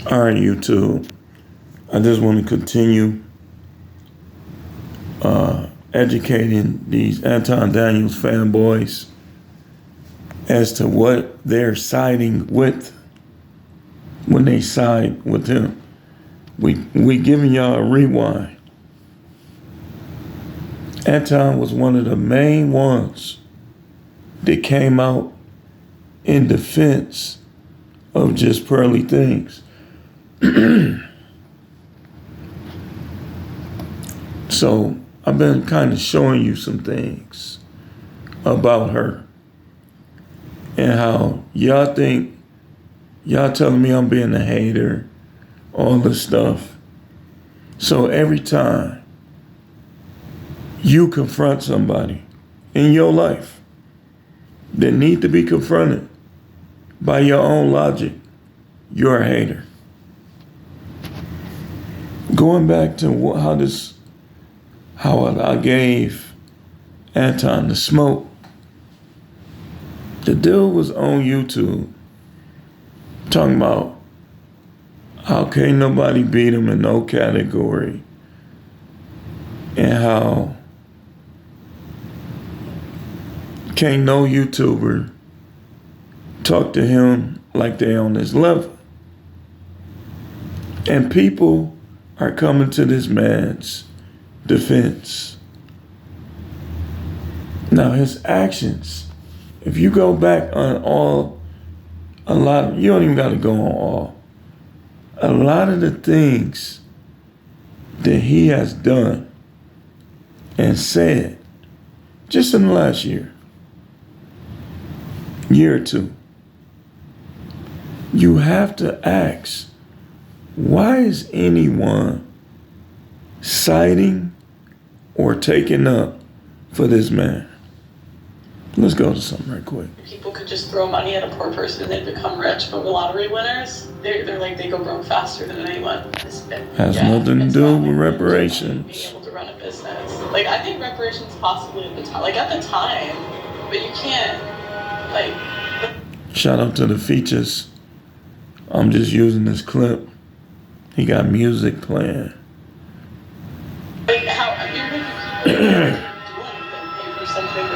All right, YouTube. I just want to continue educating these Anton Daniels fanboys as to what they're siding with when they side with him. We giving y'all a rewind. Anton was one of the main ones that came out in defense of Just Pearly things. So I've been kind of showing you some things about her and how y'all think, y'all telling me I'm being a hater, all this stuff. So every time you confront somebody in your life that need to be confronted by your own logic, you're a hater. Going back to how I gave Anton the smoke. The dude was on YouTube talking about how can't nobody beat him in no category, and how can't no YouTuber talk to him like they on this level. And people are coming to this man's defense. Now his actions, if you go back on you don't even got to go on all. A lot of the things that he has done and said just in the last year or two, you have to ask, why is anyone siding or taking up for this man? Let's go to something right quick. People could just throw money at a poor person and they become rich, but with lottery winners, they're like, they go broke faster than anyone. Has nothing to do with reparations. Being able to run a business. Like, I think reparations possibly at the time, but you can't, Shout out to the features. I'm just using this clip. He got music playing. Like, how, I mean, people do anything for something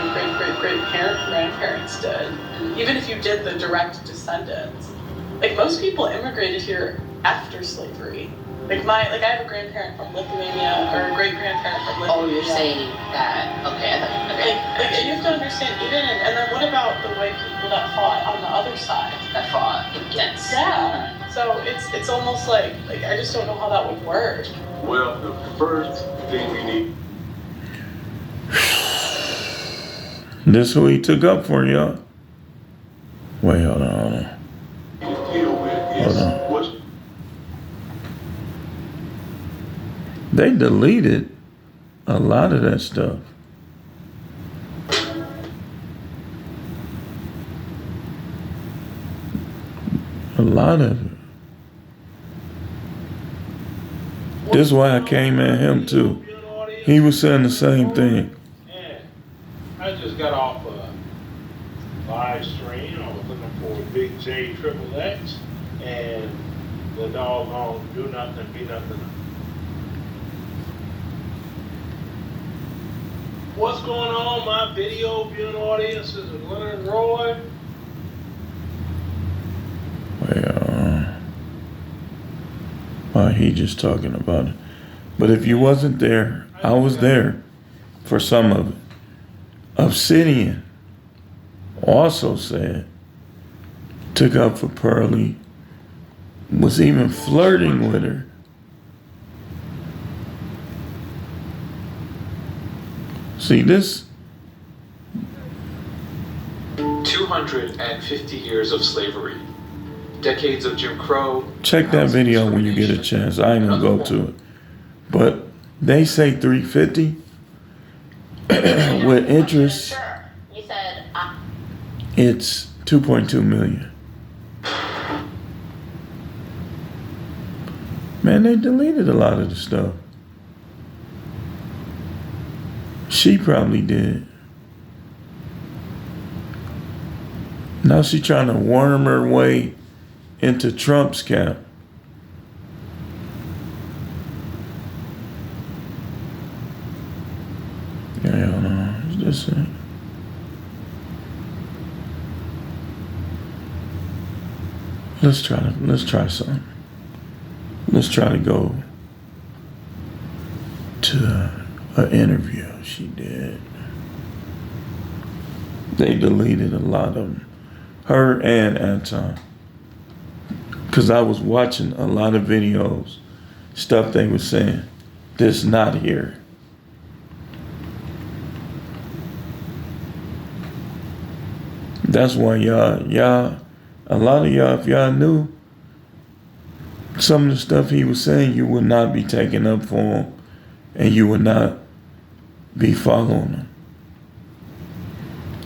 their grandparents did. And even if you did the direct descendants, like, most people immigrated here after slavery. Like, I have a grandparent from Lithuania, or a great-grandparent from Lithuania. Oh, you're saying that. Okay, I thought, okay. Like, you have to understand, even, and then what about the white people that fought on the other side? That fought against. Yeah. So it's almost like I just don't know how that would work. Well, the first thing we need. This who he took up for, y'all. Wait, hold on. Hold on. They deleted a lot of that stuff. A lot of it. This is why I came at him too. He was saying the same thing. Yeah, I just got off a live stream. I was looking for Big J Triple X, and the doggone do nothing, be nothing. What's going on, my video viewing audience? This is Leonard Roy. He just talking about it. But if you wasn't there, I was there for some of it. Obsidian also said, took up for Pearly, was even flirting with her. See this? 250 years of slavery. Decades of Jim Crow. Check that video when you get a chance. I ain't gonna go to it. But they say 350 with interest. You said It's 2.2 million. Man, they deleted a lot of the stuff. She probably did. Now she's trying to worm her way into Trump's camp. Yeah, no, it's just it. Let's try something. Let's try to go to an interview she did. They deleted a lot of them. Her and Anton. Because I was watching a lot of videos, stuff they were saying, this not here. That's why y'all, a lot of y'all, if y'all knew some of the stuff he was saying, you would not be taking up for him and you would not be following him.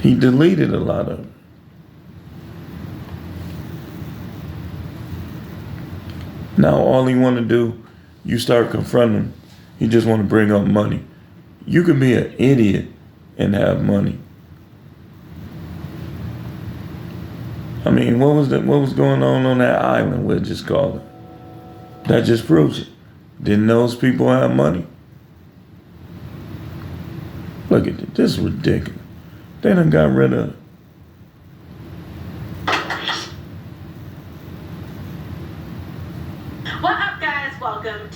He deleted a lot of it. Now all he want to do, you start confronting him, he just want to bring up money. You can be an idiot and have money. I mean, what was going on that island, we'll just call it? That just proves it. Didn't those people have money? Look at this. This is ridiculous. They done got rid of it. What up, guys? Welcome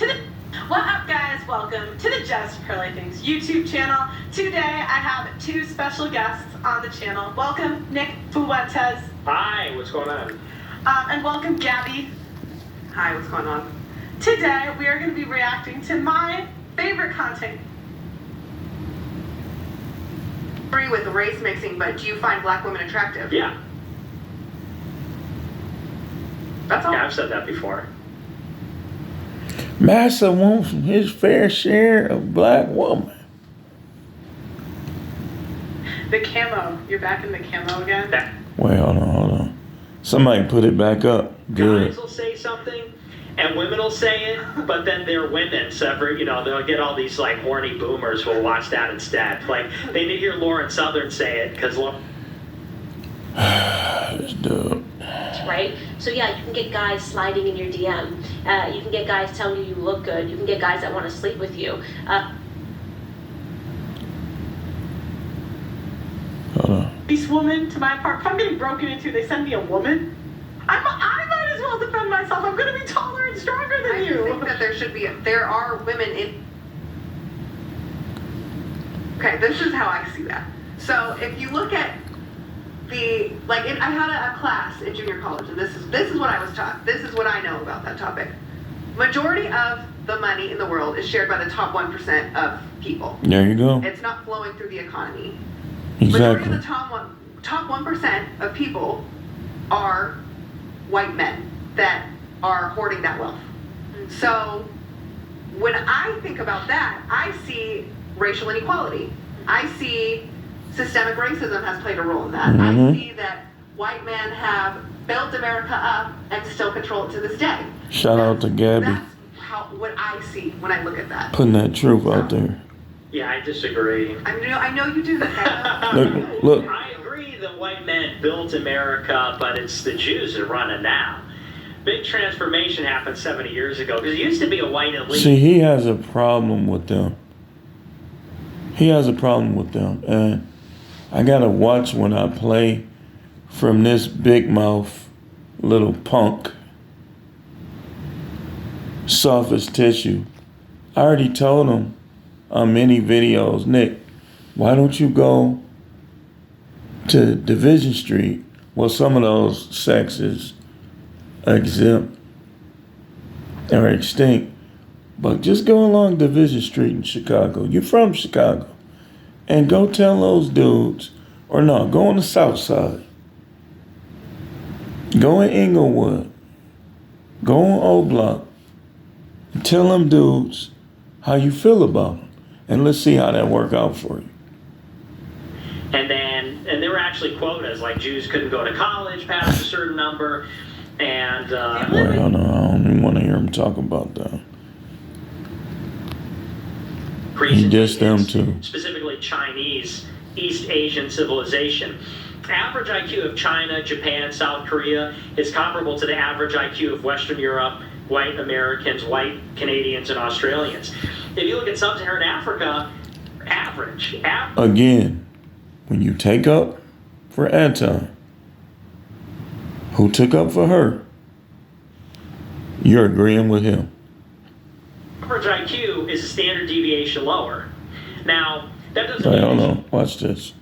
to the Just Pearly Things YouTube channel. Today, I have two special guests on the channel. Welcome, Nick Fuentes. Hi, what's going on? And welcome, Gabby. Hi, what's going on? Today, we are going to be reacting to my favorite content. Agree with the race mixing, but do you find black women attractive? Yeah. That's all. Yeah, I've said that before. Massa wants his fair share of black woman. The camo. You're back in the camo again? Wait, hold on. Somebody put it back up. Good. Guys will say something, and women will say it, but then they're women, so they'll get all these like horny boomers who will watch that instead. Like they need to hear Lauren Southern say it because This dude. Right? So yeah, you can get guys sliding in your DM. You can get guys telling you look good. You can get guys that want to sleep with you. Hold on. This woman to my apartment. If I'm getting broken into, they send me a woman. I might as well defend myself. I'm going to be taller and stronger than you. I think that there are women in. Okay, this is how I see that. So if you look at I had a class in junior college, and this is what I was taught. This is what I know about that topic. Majority of the money in the world is shared by the top 1% of people. There you go. It's not flowing through the economy. Exactly. Majority of the top 1% of people are white men that are hoarding that wealth. So when I think about that, I see racial inequality. I see systemic racism has played a role in that. Mm-hmm. I see that white men have built America up and still control it to this day. Shout out to Gabby. That's what I see when I look at that. Putting that truth out there. yeah, I disagree. I know you do. Look. I agree that white men built America, but it's the Jews that run it now. Big transformation happened 70 years ago because it used to be a white elite. See, he has a problem with them. And I gotta watch when I play from this big mouth little punk. Soft as tissue. I already told him on many videos, Nick, why don't you go to Division Street? Well, some of those sects exempt or extinct, but just go along Division Street in Chicago. You're from Chicago. And go tell those dudes, or no, go on the south side. Go in Inglewood. Go on O Block. And tell them dudes how you feel about them. And let's see how that work out for you. And there were actually quotas, like Jews couldn't go to college past a certain number, and Wait, hold on, I don't even want to hear him talk about that. He dissed them too. Specifically Chinese, East Asian civilization. Average IQ of China, Japan, South Korea is comparable to the average IQ of Western Europe, white Americans, white Canadians, and Australians. If you look at sub-Saharan Africa, average. Again, when you take up for Anton, who took up for her, you're agreeing with him. Average IQ is a standard deviation lower. Now, that doesn't Wait, hold mean on. Watch this.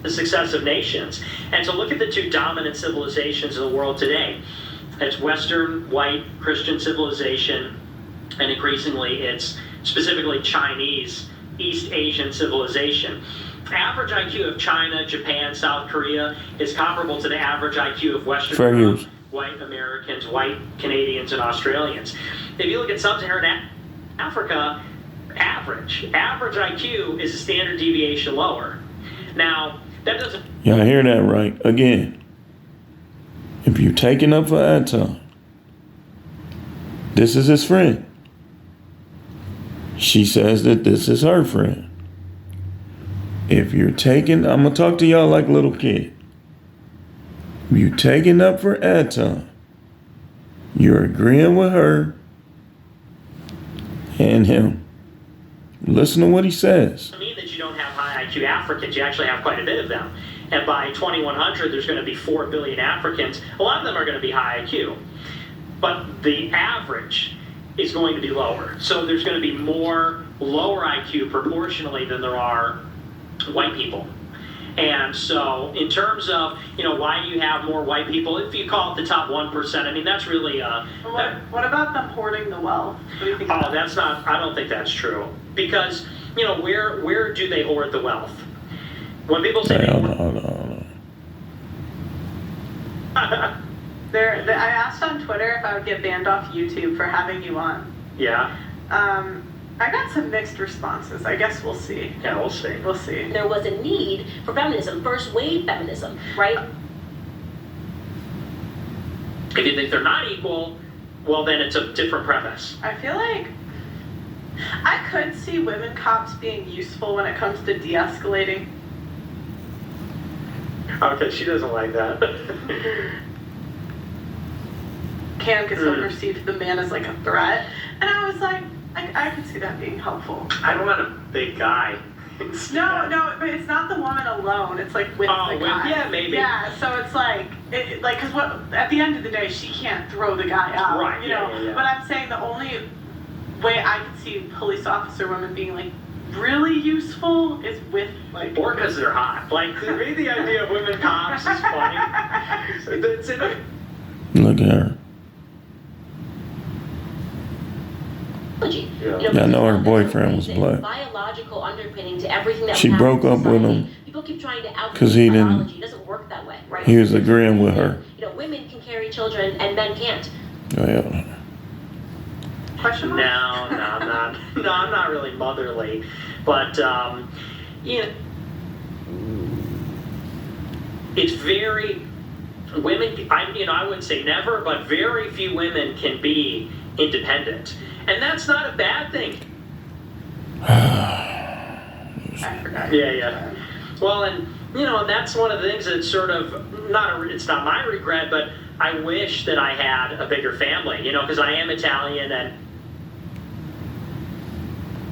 the success of nations. And so look at the two dominant civilizations in the world today. It's Western, white, Christian civilization, and increasingly it's specifically Chinese, East Asian civilization. Average IQ of China, Japan, South Korea is comparable to the average IQ of Western Fair Europe, use. white Americans, white Canadians, and Australians. If you look at sub-Saharan Africa, average IQ is a standard deviation lower. Now, that doesn't... Y'all hear that right? Again, if you're taking up for Anton, this is his friend. She says that this is her friend. If you're taking, I'm going to talk to y'all like a little kid. If you're taking up for Anton, you're agreeing with her and him. Listen to what he says. Doesn't mean that you don't have high IQ Africans. You actually have quite a bit of them. And by 2100, there's going to be 4 billion Africans. A lot of them are going to be high IQ. But the average is going to be lower. So there's going to be more lower IQ proportionally than there are white people. And so in terms of, why do you have more white people? If you call it the top 1%, I mean, that's really... What about them hoarding the wealth? What do you think about that's not... I don't think that's true. Because, where do they hoard the wealth? When people say... Hey, hold on. I asked on Twitter if I would get banned off YouTube for having you on. Yeah. I got some mixed responses. I guess we'll see. Yeah, we'll see. We'll see. There was a need for feminism, first wave feminism, right? If you think they're not equal, well, then it's a different premise. I feel like I could see women cops being useful when it comes to de-escalating. Okay, she doesn't like that. Because someone perceived the man as like a threat. And I was like, I could see that being helpful. I don't want a big guy. No, but it's not the woman alone. It's like with the guy. Yeah, maybe. Yeah, so it's like, because at the end of the day, she can't throw the guy out. Right, you know? yeah. But I'm saying the only way I could see police officer women being like really useful is with like... Or because they're hot. Like, to me, the idea of women cops is funny. Look at her. Yeah, I know her boyfriend was black. Biological underpinning to everything that She broke up with him People keep trying to out 'cause he didn't- biology. It doesn't work that way, right? He was agreeing with her. Women can carry children and men can't. Well, Question mark? No, I'm not. No, I'm not really motherly. But, it's very... Women, I wouldn't say never, but very few women can be independent. And that's not a bad thing. I forgot. Yeah. Well, and, that's one of the things that's sort of, it's not my regret, but I wish that I had a bigger family, because I am Italian and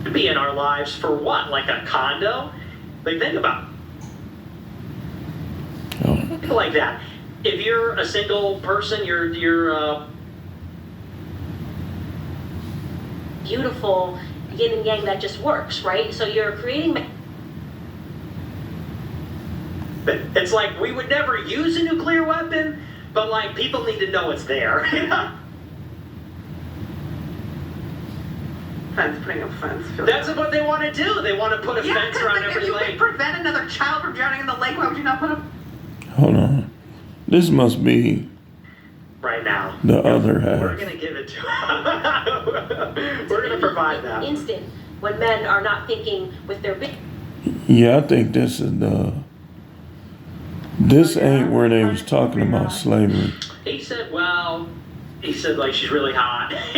to be in our lives for what? Like a condo? Like, think about it. Like that. If you're a single person, you're beautiful yin and yang that just works, right? So you're creating... It's like, we would never use a nuclear weapon, but like, people need to know it's there. Putting up a fence. That's what they want to do. They want to put a fence around every If you lake. could prevent another child from drowning in the lake, why would you not put a... hold on. This must be Right now. the other half. We're going to give it to them. We're going to provide that. Instant when men are not thinking with their big... Yeah, I think this is this ain't where they was talking about slavery. He said, like, she's really hot. And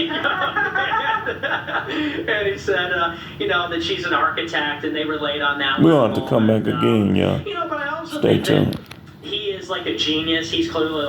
he said, that she's an architect, and they relate on that. We'll have to come back again, y'all. But I also Stay think that tuned. he is like a genius. He's clearly